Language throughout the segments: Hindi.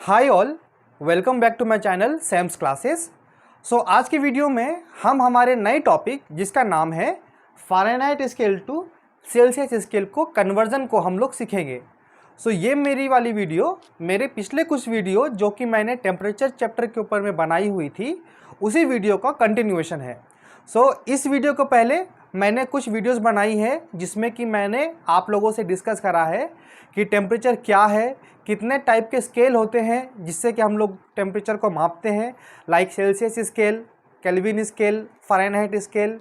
Hi all, welcome back to my channel Sam's classes. So आज की वीडियो में हम हमारे नए टॉपिक जिसका नाम है Fahrenheit scale to Celsius scale को कन्वर्जन को हम लोग सीखेंगे। सो ये मेरी वाली वीडियो मेरे पिछले कुछ वीडियो जो कि मैंने टेम्परेचर चैप्टर के ऊपर में बनाई हुई थी उसी वीडियो का कंटिन्यूएशन है। सो इस वीडियो को पहले मैंने कुछ वीडियोस बनाई है जिसमें कि मैंने आप लोगों से डिस्कस करा है कि टेम्परेचर क्या है, कितने टाइप के स्केल होते हैं जिससे कि हम लोग टेम्परेचर को मापते हैं, like Celsius scale, kelvin scale, Fahrenheit scale,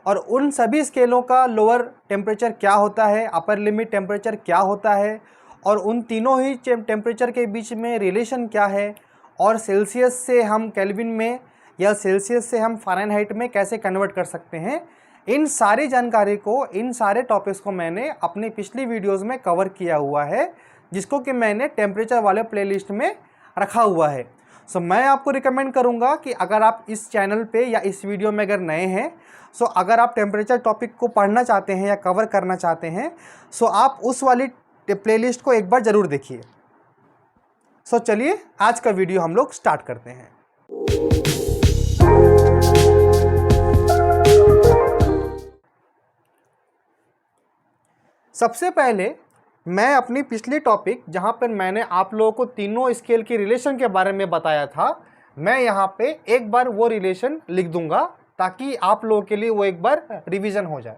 और उन सभी स्केलों का लोअर टेम्परेचर क्या होता है, अपर लिमिट टेम्परेचर क्या होता है, और उन तीनों ही टेम्परेचर के बीच में रिलेशन क्या है, और सेल्सियस से हम केल्विन में या सेल्सियस से हम फ़ारेनहाइट में कैसे कन्वर्ट कर सकते हैं। इन सारी जानकारी को, इन सारे टॉपिक्स को मैंने अपनी पिछली वीडियोस में कवर किया हुआ है जिसको कि मैंने टेम्परेचर वाले प्लेलिस्ट में रखा हुआ है। सो मैं आपको रिकमेंड करूंगा कि अगर आप इस चैनल पे या इस वीडियो में अगर नए हैं, सो अगर आप टेम्परेचर टॉपिक को पढ़ना चाहते हैं या कवर करना चाहते हैं, सो आप उस वाली प्लेलिस्ट को एक बार ज़रूर देखिए। सो चलिए आज का वीडियो हम लोग स्टार्ट करते हैं। सबसे पहले मैं अपनी पिछली टॉपिक जहाँ पर मैंने आप लोगों को तीनों स्केल की रिलेशन के बारे में बताया था, मैं यहाँ पे एक बार वो रिलेशन लिख दूंगा ताकि आप लोगों के लिए वो एक बार रिवीजन हो जाए।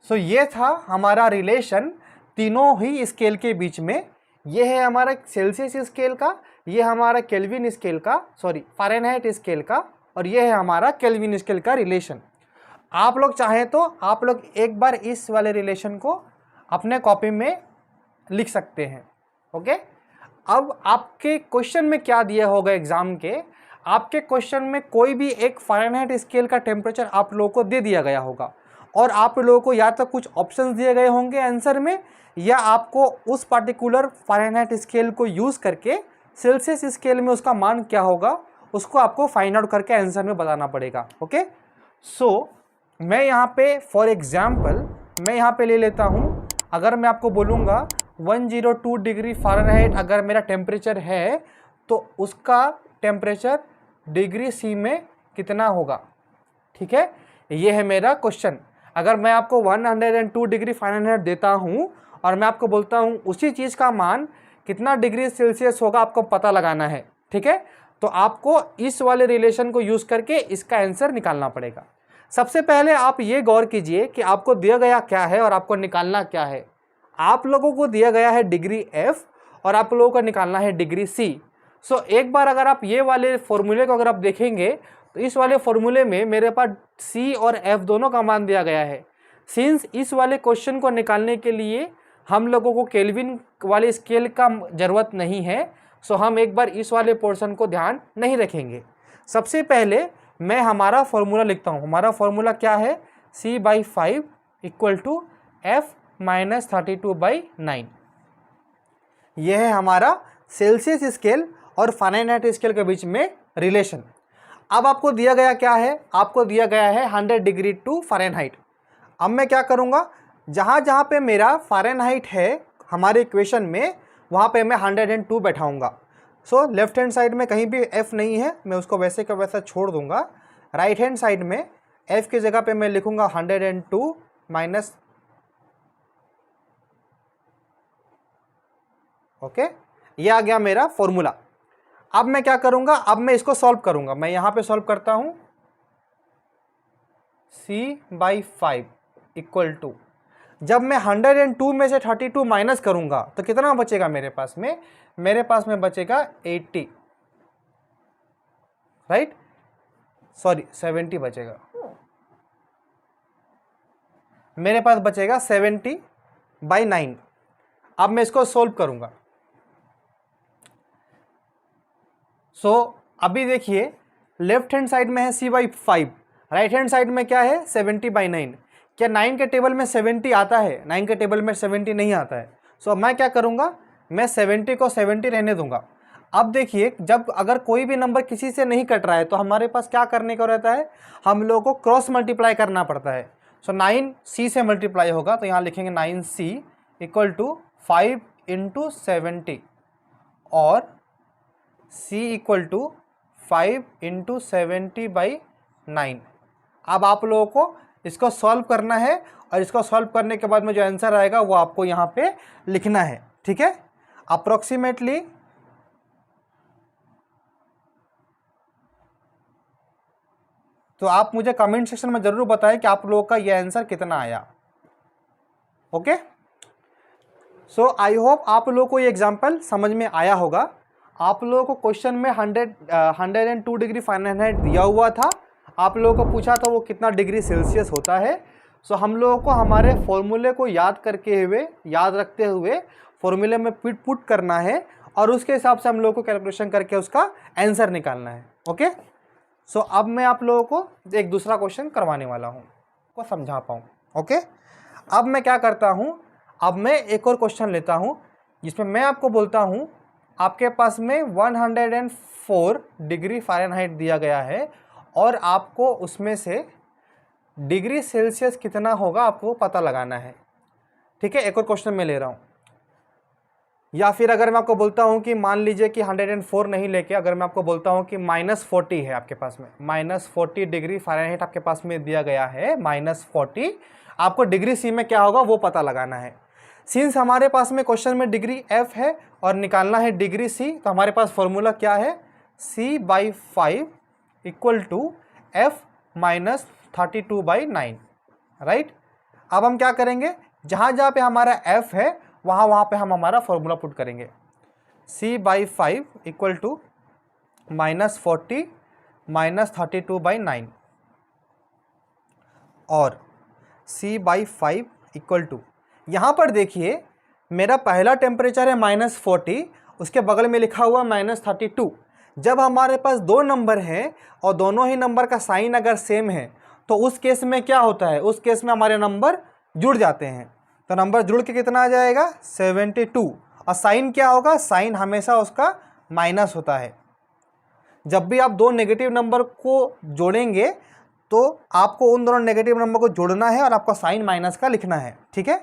सो ये था हमारा रिलेशन तीनों ही स्केल के बीच में। ये है हमारा सेल्सियस स्केल का, ये हमारा केल्विन स्केल का, सॉरी फ़ारेनहाइट स्केल का, और ये है हमारा केल्विन स्केल का रिलेशन। आप लोग चाहें तो आप लोग एक बार इस वाले रिलेशन को अपने कॉपी में लिख सकते हैं। ओके, अब आपके क्वेश्चन में क्या दिया होगा एग्जाम के, आपके क्वेश्चन में कोई भी एक फ़ारेनहाइट स्केल का टेम्परेचर आप लोगों को दे दिया गया होगा और आप लोगों को या तो कुछ ऑप्शंस दिए गए होंगे आंसर में, या आपको उस पर्टिकुलर फ़ारेनहाइट स्केल को यूज़ करके सेल्सियस स्केल में उसका मान क्या होगा उसको आपको फाइंड आउट करके आंसर में बताना पड़ेगा। ओके, सो मैं यहाँ पे फॉर एग्जांपल मैं यहाँ पे ले लेता हूँ, अगर मैं आपको बोलूँगा 102 डिग्री फ़ारेनहाइट अगर मेरा टेम्परेचर है तो उसका टेम्परेचर डिग्री सी में कितना होगा। ठीक है, ये है मेरा क्वेश्चन। अगर मैं आपको 102 डिग्री फ़ारेनहाइट देता हूँ और मैं आपको बोलता हूँ उसी चीज़ का मान कितना डिग्री सेल्सियस होगा आपको पता लगाना है। ठीक है, तो आपको इस वाले रिलेशन को यूज़ करके इसका आंसर निकालना पड़ेगा। सबसे पहले आप ये गौर कीजिए कि आपको दिया गया क्या है और आपको निकालना क्या है। आप लोगों को दिया गया है डिग्री एफ और आप लोगों को निकालना है डिग्री सी। सो एक बार अगर आप ये वाले फॉर्मूले को अगर आप देखेंगे तो इस वाले फॉर्मूले में मेरे पास सी और एफ दोनों का मान दिया गया है। सिंस इस वाले क्वेश्चन को निकालने के लिए हम लोगों को केल्विन वाले स्केल का ज़रूरत नहीं है, सो हम एक बार इस वाले पोर्शन को ध्यान नहीं रखेंगे। सबसे पहले मैं हमारा फॉर्मूला लिखता हूँ। हमारा फॉर्मूला क्या है, C/5 equal to F minus 32/9। यह है हमारा सेल्सियस स्केल और फ़ारेनहाइट स्केल के बीच में रिलेशन। अब आपको दिया गया क्या है, आपको दिया गया है 100 डिग्री टू फ़ारेनहाइट। अब मैं क्या करूँगा, जहाँ जहाँ पे मेरा फ़ारेनहाइट है हमारे इक्वेशन में वहाँ पे मैं 102 बैठाऊँगा। सो लेफ्ट हैंड साइड में कहीं भी F नहीं है, मैं उसको वैसे का वैसा छोड़ दूँगा। राइट हैंड साइड में F की जगह पे मैं लिखूँगा 102 माइनस। ओके, ये आ गया मेरा फॉर्मूला। अब मैं क्या करूँगा, अब मैं इसको सॉल्व करूँगा। मैं यहाँ पे सॉल्व करता हूँ, C/5 इक्वल टू, जब मैं 102 में से 32 माइनस करूँगा तो कितना बचेगा मेरे पास में, मेरे पास में बचेगा 80, राइट, सॉरी 70 बचेगा, मेरे पास बचेगा 70/9। अब मैं इसको सोल्व करूँगा। सो अभी देखिए लेफ्ट हैंड साइड में है C/5, राइट हैंड साइड में क्या है 70/9। क्या 9 के टेबल में 70 आता है, 9 के टेबल में 70 नहीं आता है। सो मैं क्या करूँगा, मैं 70 को 70 रहने दूंगा। अब देखिए, जब अगर कोई भी नंबर किसी से नहीं कट रहा है तो हमारे पास क्या करने को रहता है, हम लोगों को क्रॉस मल्टीप्लाई करना पड़ता है। सो 9c से मल्टीप्लाई होगा, तो यहाँ लिखेंगे 9c इक्वल टू 5 इंटू 70 और c इक्वल टू 5 इंटू 70/9। अब आप लोगों को इसको सॉल्व करना है और इसको सॉल्व करने के बाद में जो आंसर आएगा वो आपको यहाँ पे लिखना है, ठीक है। अप्रोक्सीमेटली तो आप मुझे कमेंट सेक्शन में जरूर बताएं कि आप लोगों का ये आंसर कितना आया। ओके, सो आई होप आप लोगों को ये एग्जांपल समझ में आया होगा। आप लोगों को क्वेश्चन में 102 डिग्री फ़ारेनहाइट दिया हुआ था, आप लोगों को पूछा था वो कितना डिग्री सेल्सियस होता है। सो हम लोगों को हमारे फॉर्मूले को याद रखते हुए फॉर्मूले में पुट करना है और उसके हिसाब से हम लोगों को कैलकुलेशन करके उसका आंसर निकालना है। ओके, सो अब मैं आप लोगों को एक दूसरा क्वेश्चन करवाने वाला हूँ को समझा पाऊँ। ओके, अब मैं क्या करता हूँ, अब मैं एक और क्वेश्चन लेता हूँ जिसमें मैं आपको बोलता हूँ आपके पास में 104 डिग्री फ़ारेनहाइट दिया गया है और आपको उसमें से डिग्री सेल्सियस कितना होगा आपको पता लगाना है। ठीक है, एक और क्वेश्चन मैं ले रहा हूँ। या फिर अगर मैं आपको बोलता हूँ कि मान लीजिए कि 104 नहीं लेके अगर मैं आपको बोलता हूँ कि -40 है आपके पास में, -40 डिग्री फ़ारेनहाइट आपके पास में दिया गया है, -40, आपको डिग्री सी में क्या होगा वो पता लगाना है। सिंस हमारे पास में क्वेश्चन में डिग्री एफ है और निकालना है डिग्री सी, तो हमारे पास फॉर्मूला क्या है, c/5 equal to f minus 32/9, right. अब हम क्या करेंगे, जहाँ जहाँ पे हमारा f है वहाँ पे हम हमारा फॉर्मूला पुट करेंगे। c/5 इक्वल टू -40 माइनस 32/9 और c/5 इक्वल टू, यहाँ पर देखिए मेरा पहला टेम्परेचर है -40, उसके बगल में लिखा हुआ -32। जब हमारे पास दो नंबर हैं और दोनों ही नंबर का साइन अगर सेम है तो उस केस में क्या होता है, उस केस में हमारे नंबर जुड़ जाते हैं। तो नंबर जुड़ के कितना आ जाएगा 72, और साइन क्या होगा, साइन हमेशा उसका माइनस होता है। जब भी आप दो नेगेटिव नंबर को जोड़ेंगे तो आपको उन दोनों नेगेटिव नंबर को जोड़ना है और आपको साइन माइनस का लिखना है, ठीक है।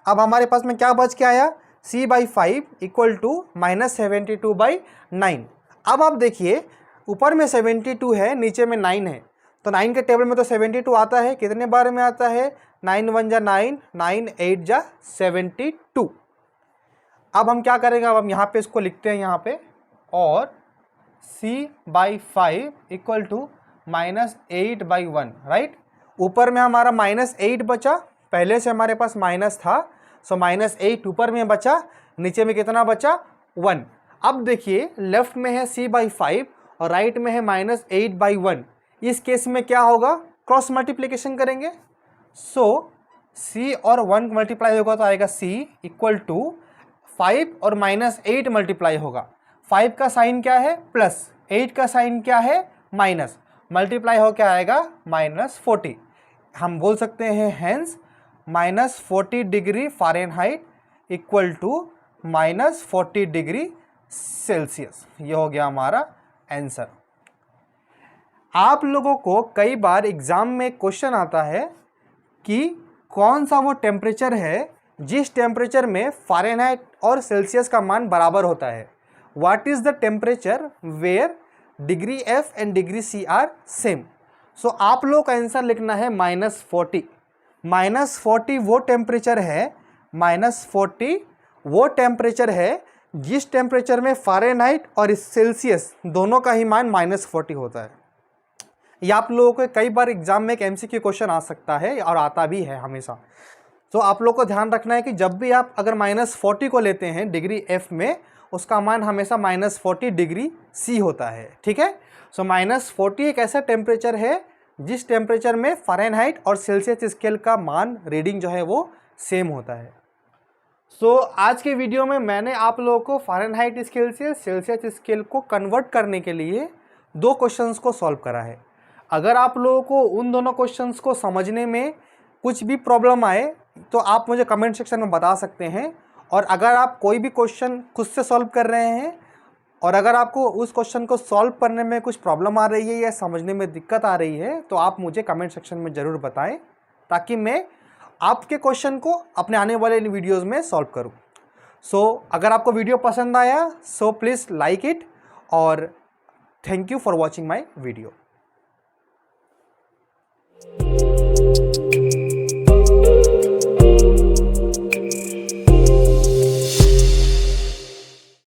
अब हमारे पास में क्या बच के आया, c/5 इक्वल टू -72/9। अब आप देखिए ऊपर में 72 है, नीचे में 9 है, तो 9 के टेबल में तो 72 आता है, कितने बार में आता है, 9 1 जा 9, 9 8 जा 72। अब हम क्या करेंगे, अब हम यहाँ पे इसको लिखते हैं यहाँ पे, और c/5 इक्वल टू -8/1, राइट। ऊपर में हमारा -8 बचा, पहले से हमारे पास माइनस था, सो -8 ऊपर में बचा, नीचे में कितना बचा 1। अब देखिए लेफ्ट में है c/5 और राइट में है -8/1। इस केस में क्या होगा, क्रॉस मल्टीप्लिकेशन करेंगे। सो c और 1 मल्टीप्लाई होगा तो आएगा c इक्वल टू 5 और -8 मल्टीप्लाई होगा। 5 का साइन क्या है प्लस, 8 का साइन क्या है माइनस, मल्टीप्लाई हो क्या आएगा -40। हम बोल सकते हैं hence -40 degree Fahrenheit equal to -40 degree Celsius. ये हो गया हमारा आंसर। आप लोगों को कई बार एग्जाम में क्वेश्चन आता है कि कौन सा वो टेम्परेचर है जिस टेम्परेचर में फ़ारेनहाइट और सेल्सियस का मान बराबर होता है। What is the temperature where degree F and degree C are same. So आप लोग का आंसर लिखना है -40। -40 वो टेम्परेचर है, -40 वो टेम्परेचर है जिस टेम्परेचर में फ़ारेनहाइट और सेल्सियस दोनों का ही मान -40 होता है। ये आप लोगों को कई बार एग्जाम में एक MCQ क्वेश्चन आ सकता है और आता भी है हमेशा। तो आप लोग को ध्यान रखना है कि जब भी आप अगर -40 को लेते हैं डिग्री एफ में, उसका मान हमेशा -40 डिग्री सी होता है, ठीक है। सो -40 एक ऐसा टेम्परेचर है जिस टेम्परेचर में फ़ारेनहाइट और सेल्सियस स्केल का मान रीडिंग जो है वो सेम होता है। सो आज के वीडियो में मैंने आप लोगों को फ़ारेनहाइट स्केल से सेल्सियस स्केल को कन्वर्ट करने के लिए दो क्वेश्चंस को सॉल्व करा है। अगर आप लोगों को उन दोनों क्वेश्चंस को समझने में कुछ भी प्रॉब्लम आए तो आप मुझे कमेंट सेक्शन में बता सकते हैं, और अगर आप कोई भी क्वेश्चन खुद से सॉल्व कर रहे हैं और अगर आपको उस क्वेश्चन को सॉल्व करने में कुछ प्रॉब्लम आ रही है या समझने में दिक्कत आ रही है तो आप मुझे कमेंट सेक्शन में ज़रूर बताएं, ताकि मैं आपके क्वेश्चन को अपने आने वाले वीडियोज़ में सॉल्व करूँ। अगर आपको वीडियो पसंद आया प्लीज़ लाइक इट, और thank you for watching my video.